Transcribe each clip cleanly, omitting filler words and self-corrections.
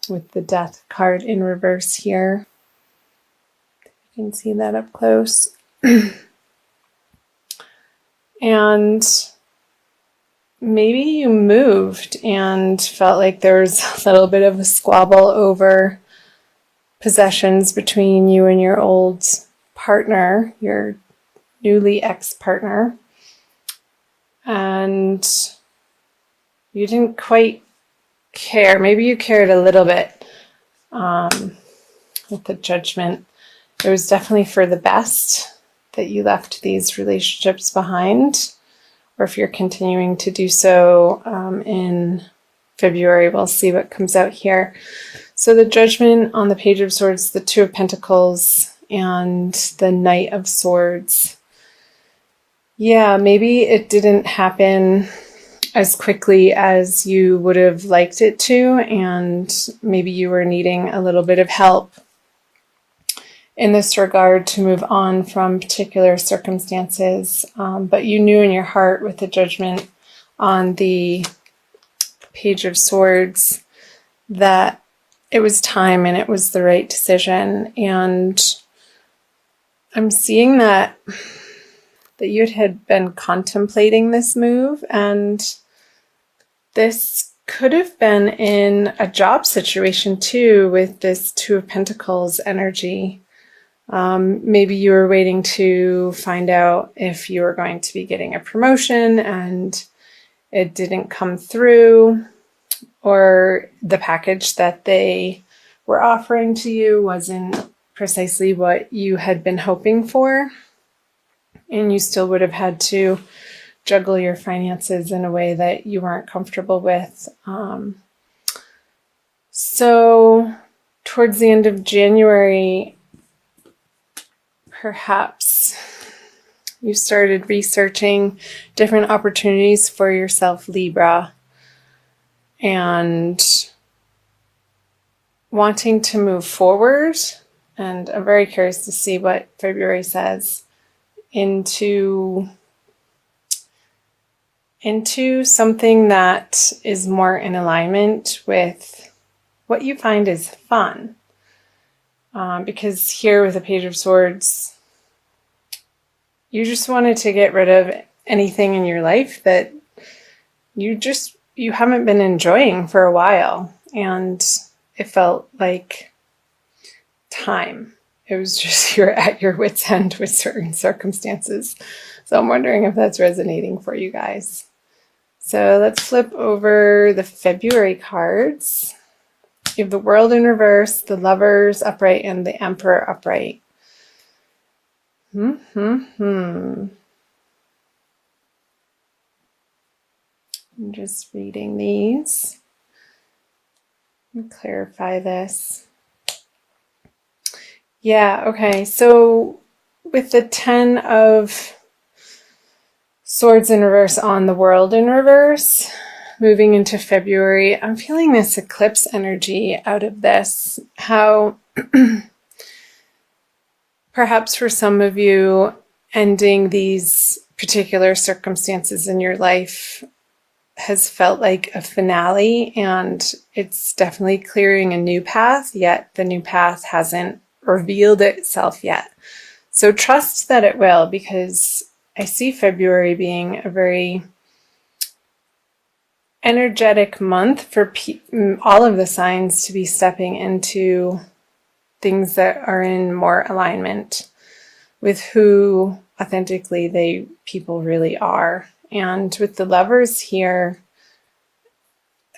with the Death card in reverse here. You can see that up close. And maybe you moved and felt like there was a little bit of a squabble over possessions between you and your old partner, your newly ex-partner. And you didn't quite care. Maybe you cared a little bit with the Judgment. It was definitely for the best that you left these relationships behind, or if you're continuing to do so in February, we'll see what comes out here. So the Judgment on the Page of Swords, the Two of Pentacles, and the Knight of Swords. Yeah, maybe it didn't happen as quickly as you would have liked it to, and maybe you were needing a little bit of help in this regard to move on from particular circumstances, but you knew in your heart with the Judgment on the Page of Swords that it was time and it was the right decision. And I'm seeing that you had been contemplating this move, and this could have been in a job situation too, with this Two of Pentacles energy. Maybe you were waiting to find out if you were going to be getting a promotion and it didn't come through, or the package that they were offering to you wasn't precisely what you had been hoping for, and you still would have had to juggle your finances in a way that you weren't comfortable with. So towards the end of January, perhaps you started researching different opportunities for yourself, Libra, and wanting to move forward. And I'm very curious to see what February says into something that is more in alignment with what you find is fun. Because here with the Page of Swords, you just wanted to get rid of anything in your life that you haven't been enjoying for a while. And it felt like time. It was just you're at your wit's end with certain circumstances. So I'm wondering if that's resonating for you guys. So let's flip over the February cards. You have the World in reverse, the Lovers upright, and the Emperor upright. I'm just reading these. Let me clarify this. Yeah, okay. So with the 10 of Swords in reverse on the World in reverse, moving into February, I'm feeling this eclipse energy out of this. How perhaps for some of you, ending these particular circumstances in your life has felt like a finale, and it's definitely clearing a new path, yet the new path hasn't revealed itself yet. So trust that it will, because I see February being a very energetic month for all of the signs to be stepping into things that are in more alignment with who authentically people really are. And with the Lovers here,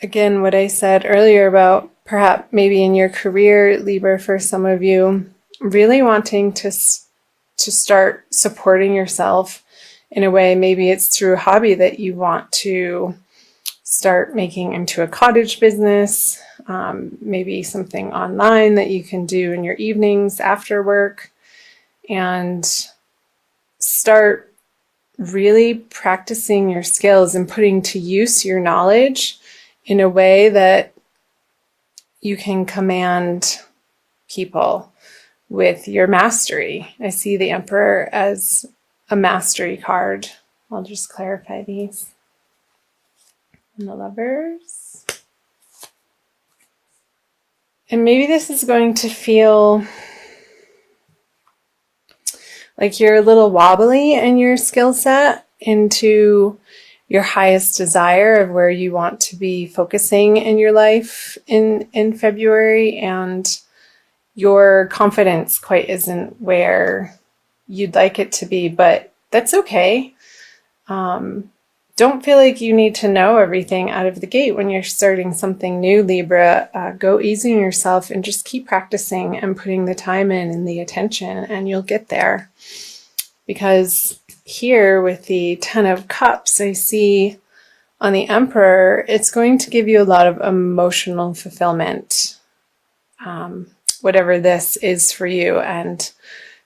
again, what I said earlier about perhaps maybe in your career, Libra, for some of you, really wanting to start supporting yourself in a way. Maybe it's through a hobby that you want to start making into a cottage business, maybe something online that you can do in your evenings after work, and start really practicing your skills and putting to use your knowledge in a way that you can command people with your mastery. I see the Emperor as a mastery card. I'll just clarify these. And the Lovers. And maybe this is going to feel like you're a little wobbly in your skill set into your highest desire of where you want to be focusing in your life in February, and your confidence quite isn't where you'd like it to be, but that's okay. Don't feel like you need to know everything out of the gate when you're starting something new, Libra. Go easy on yourself and just keep practicing and putting the time in and the attention, and you'll get there. Because here with the Ten of Cups, I see on the Emperor, it's going to give you a lot of emotional fulfillment, whatever this is for you. And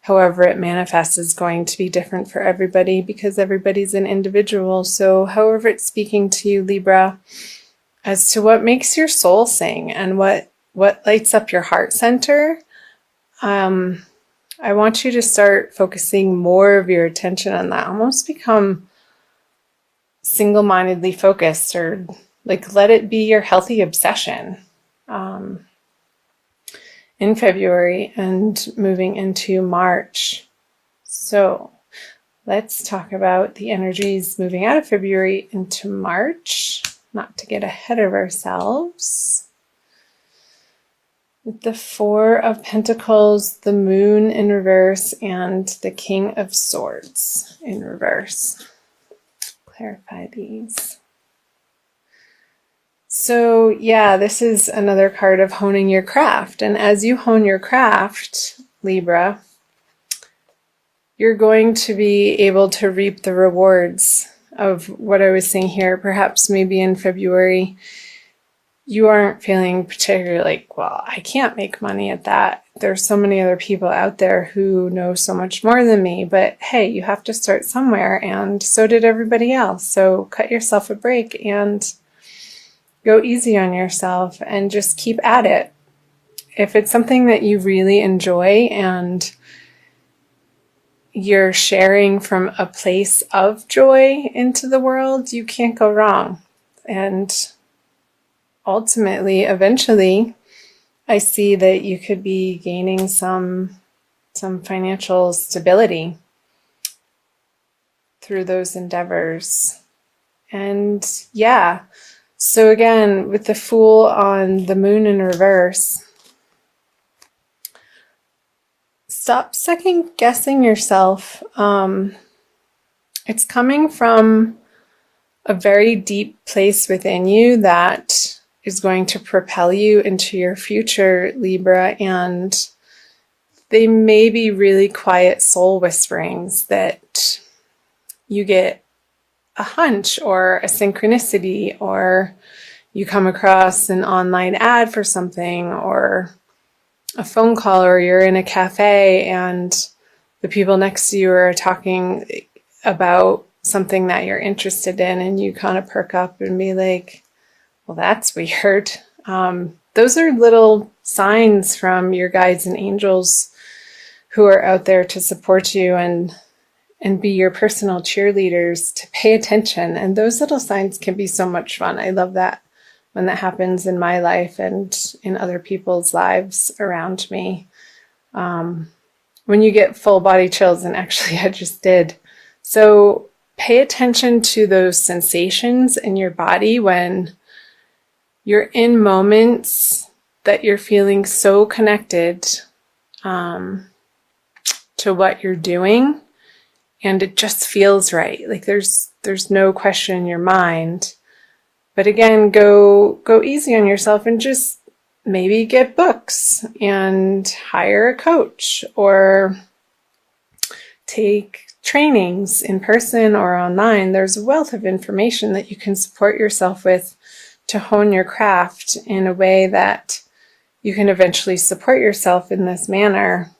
however it manifests is going to be different for everybody because everybody's an individual. So however it's speaking to you, Libra, as to what makes your soul sing and what lights up your heart center, I want you to start focusing more of your attention on that. Almost become single-mindedly focused, or like let it be your healthy obsession. In February and moving into March. So let's talk about the energies moving out of February into March, not to get ahead of ourselves. With the Four of Pentacles, the Moon in reverse, and the King of Swords in reverse. Clarify these. So yeah, this is another card of honing your craft. And as you hone your craft, Libra, you're going to be able to reap the rewards of what I was saying here. Perhaps maybe in February, you aren't feeling particularly like, well, I can't make money at that. There's so many other people out there who know so much more than me. But hey, you have to start somewhere, and so did everybody else. So cut yourself a break and go easy on yourself and just keep at it. If it's something that you really enjoy and you're sharing from a place of joy into the world, you can't go wrong. And ultimately, eventually, I see that you could be gaining some financial stability through those endeavors. And yeah, so again, with the Fool on the Moon in reverse, stop second guessing yourself. It's coming from a very deep place within you that is going to propel you into your future, Libra, and they may be really quiet soul whisperings that you get a hunch or a synchronicity, or you come across an online ad for something, or a phone call, or you're in a cafe and the people next to you are talking about something that you're interested in, and you kind of perk up and be like, well, that's weird. Those are little signs from your guides and angels who are out there to support you and be your personal cheerleaders to pay attention. And those little signs can be so much fun. I love that when that happens in my life and in other people's lives around me. When you get full body chills, and actually I just did. So pay attention to those sensations in your body when you're in moments that you're feeling so connected to what you're doing, and it just feels right. Like there's no question in your mind. But again, go easy on yourself and just maybe get books and hire a coach, or take trainings in person or online. There's a wealth of information that you can support yourself with to hone your craft in a way that you can eventually support yourself in this manner.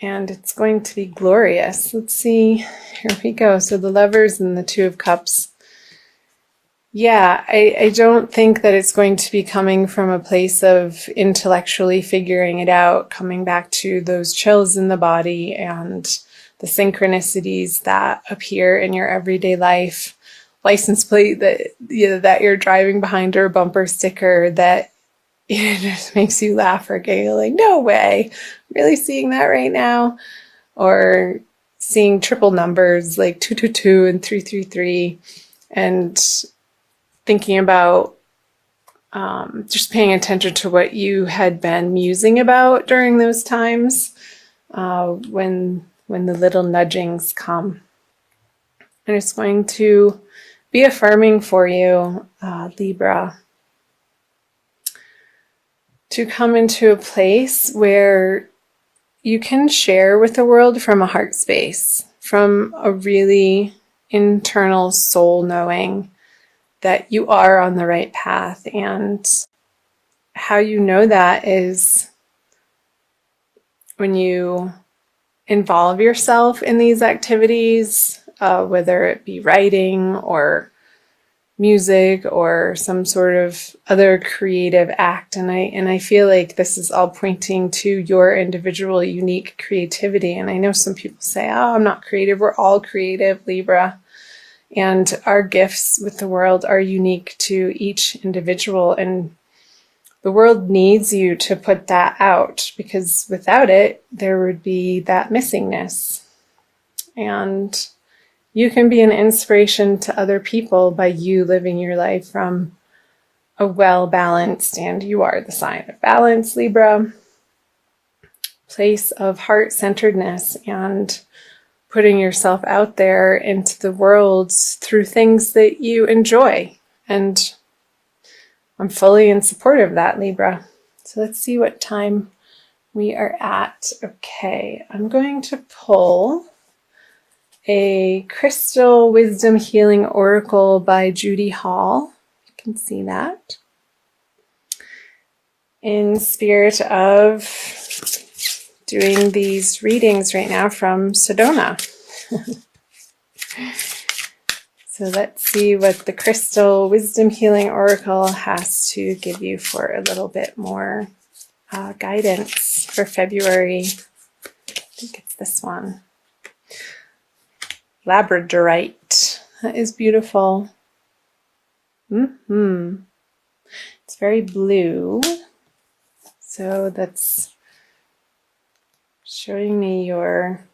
And it's going to be glorious. Let's see. Here we go. So the Lovers and the Two of Cups. Yeah, I don't think that it's going to be coming from a place of intellectually figuring it out, coming back to those chills in the body and the synchronicities that appear in your everyday life. License plate that you're driving behind, or a bumper sticker that it just makes you laugh or giggle, like, no way, really seeing that right now? Or seeing triple numbers like 222 and 333, and thinking about just paying attention to what you had been musing about during those times when the little nudgings come. And it's going to be affirming for you, Libra, to come into a place where you can share with the world from a heart space, from a really internal soul knowing that you are on the right path. And how you know that is when you involve yourself in these activities, whether it be writing or music or some sort of other creative act. And I feel like this is all pointing to your individual unique creativity. And I know some people say, oh, I'm not creative. We're all creative, Libra. And our gifts with the world are unique to each individual. And the world needs you to put that out, because without it, there would be that missingness. And you can be an inspiration to other people by you living your life from a well-balanced, and you are the sign of balance, Libra, place of heart-centeredness and putting yourself out there into the world through things that you enjoy. And I'm fully in support of that, Libra. So let's see what time we are at. Okay, I'm going to pull a Crystal Wisdom Healing Oracle by Judy Hall. You can see that. In spirit of doing these readings right now from Sedona. So let's see what the Crystal Wisdom Healing Oracle has to give you for a little bit more guidance for February. I think it's this one. Labradorite. That is beautiful. It's very blue. So that's showing me your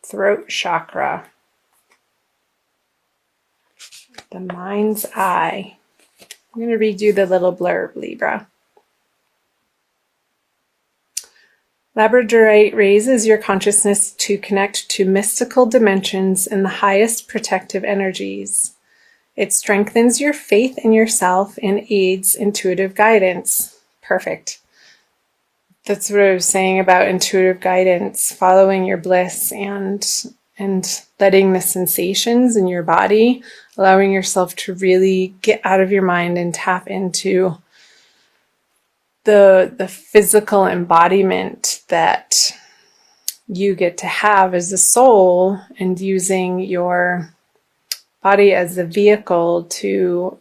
throat chakra. The mind's eye. I'm going to read you the little blurb, Libra. Labradorite raises your consciousness to connect to mystical dimensions and the highest protective energies. It strengthens your faith in yourself and aids intuitive guidance. Perfect. That's what I was saying about intuitive guidance, following your bliss and letting the sensations in your body, allowing yourself to really get out of your mind and tap into the physical embodiment that you get to have as a soul, and using your body as a vehicle to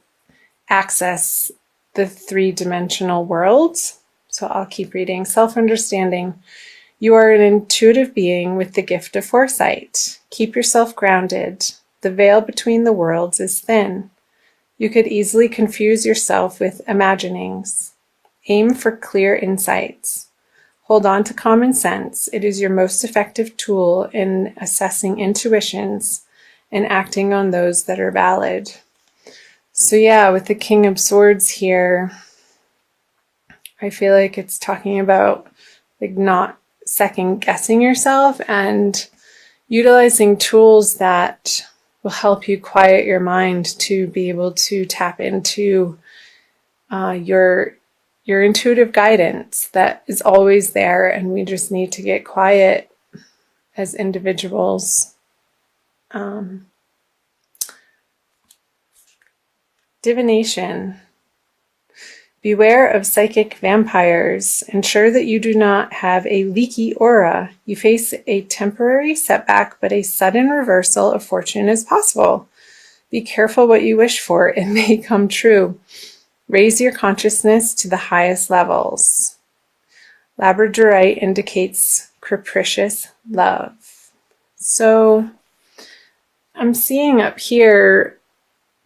access the three-dimensional worlds. So I'll keep reading. Self-understanding. You are an intuitive being with the gift of foresight. Keep yourself grounded. The veil between the worlds is thin. You could easily confuse yourself with imaginings. Aim for clear insights. Hold on to common sense. It is your most effective tool in assessing intuitions and acting on those that are valid. So yeah, with the King of Swords here, I feel like it's talking about like not second guessing yourself and utilizing tools that will help you quiet your mind to be able to tap into your intuitive guidance that is always there, and we just need to get quiet as individuals. Divination. Beware of psychic vampires. Ensure that you do not have a leaky aura. You face a temporary setback, but a sudden reversal of fortune is possible. Be careful what you wish for. It may come true. Raise your consciousness to the highest levels. Labradorite indicates capricious love. So I'm seeing up here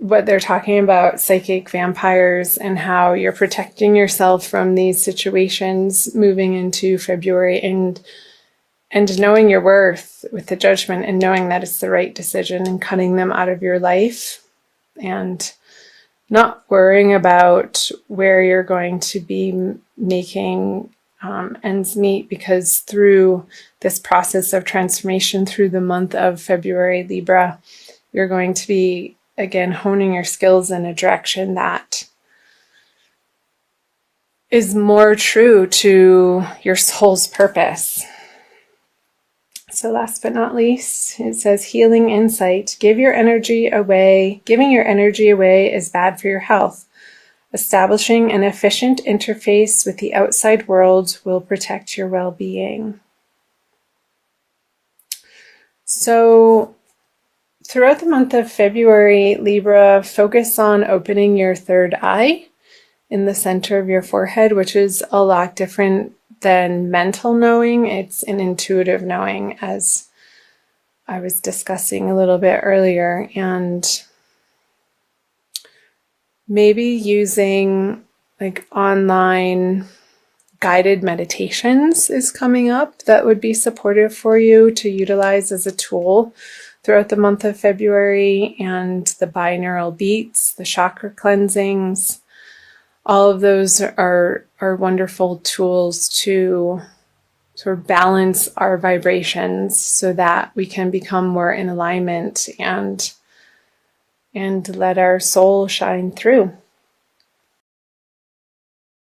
what they're talking about, psychic vampires, and how you're protecting yourself from these situations moving into February, and knowing your worth with the judgment, and knowing that it's the right decision, and cutting them out of your life, and not worrying about where you're going to be making ends meet, because through this process of transformation through the month of February, Libra, you're going to be, again, honing your skills in a direction that is more true to your soul's purpose. So last but not least, it says healing insight. Giving your energy away is bad for your health. Establishing an efficient interface with the outside world will protect your well-being. So throughout the month of February, Libra, focus on opening your third eye in the center of your forehead, which is a lot different than mental knowing. It's an intuitive knowing, as I was discussing a little bit earlier. And maybe using like online guided meditations is coming up that would be supportive for you to utilize as a tool throughout the month of February. And the binaural beats, the chakra cleansings, all of those are wonderful tools to sort of balance our vibrations so that we can become more in alignment and let our soul shine through.